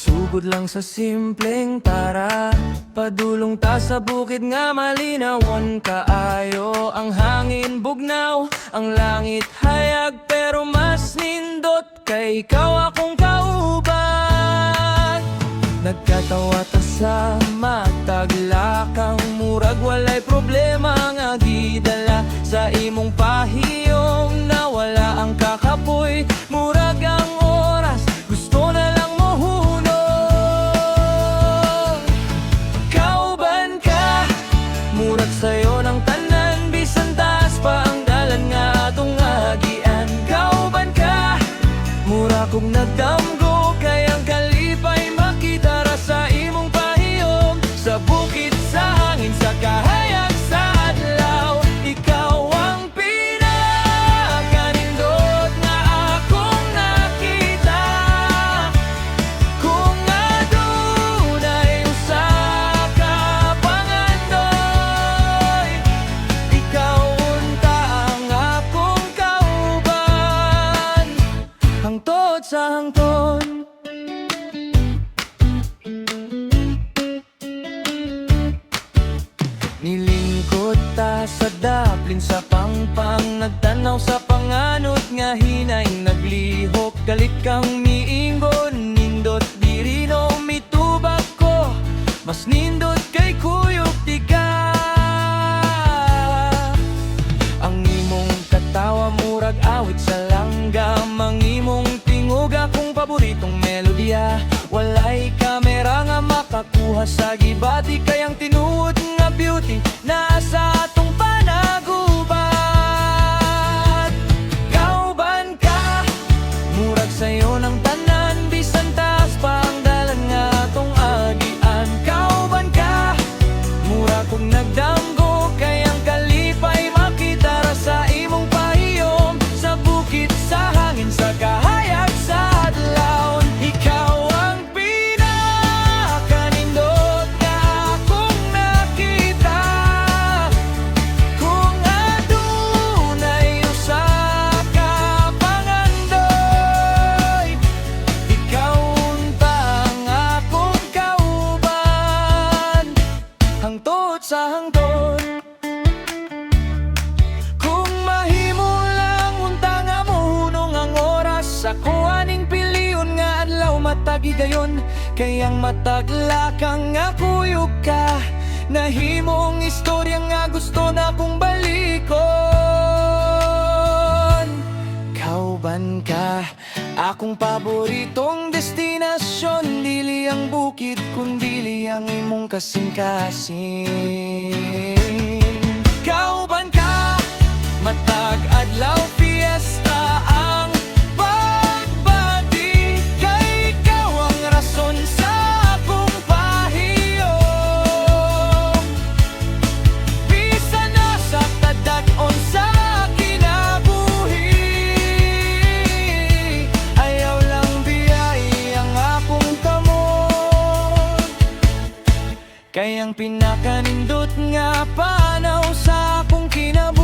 Sugod lang sa simpleng tara, padulong ta sa bukid nga malinawan kaayo. Ang hangin bugnaw, ang langit hayag, pero mas nindot kay ikaw akong kauban. Nagkatawa ta sa mataglakang, murag walay problema nga gidala sa imong pahiyom na wala ang kakapoy. Murag ang oras gusto na lang mohunong. Kauban ka, murag sayo ng tanan, bisan taas pa ang dalan nga atong agian. Kauban ka, mura kong nagdamgo, kayang kalipay makita ra sa imong pahiyom. Sa bukid, sa hangin, sa kahayag, sa adlaw, ikaw ang pinakanindot nga akong nakita. Kung adunay usa ka pangandoy, ikaw unta ang akong kauban, hangtod sa hangtod. Nilingkod ta sa daplin sa pangpang, nagtanaw sa panganod nga hinay naglihok. Galit kang miingon, nindot dirino mitubag ko, mas nindot kay kuyog di ka. Ang imong katawa murag awit sa langgam, ang imong tingog akong paboritong melodya. Walay kamera nga makakuha sa gibati, kayang tinuod nga beauty nasa atong panagubat. Kauban ka, murag sayo ng tanan, bisan taas pa ang dalan nga atong agian. Kauban ka, mura kong nagdamgo, kayang kalipay makita ra sa imong pahiyom. Sa bukid, sa hangin, sa kahayag, sa adlaw, ikaw ang pinakanindot nga akong nakita. Kung adunay usa ka pangandoy, ikaw unta ang akong kauban, hangtod sa hangtod. Kung mahimo lang unta nga mohunong ang oras, sa kuaning piliyon nga adlaw matagi gayon, kayang mataglakang nga kuyog ka. Nahimong istorya nga gusto na kong balikon. Kauban ka, akong paboritong destinasyon, dili ang bukid kundili ang imong kasing-kasing. Kauban ka, matag adlaw fiesta ang pagbati, kay ikaw ang rason sa akong pahiyom. Bisan na sa tadag-on sa kinabuhi, ayaw lang biyay ang akong kamot, kayang pinakanindot nga panaw sa akong kinabuhi.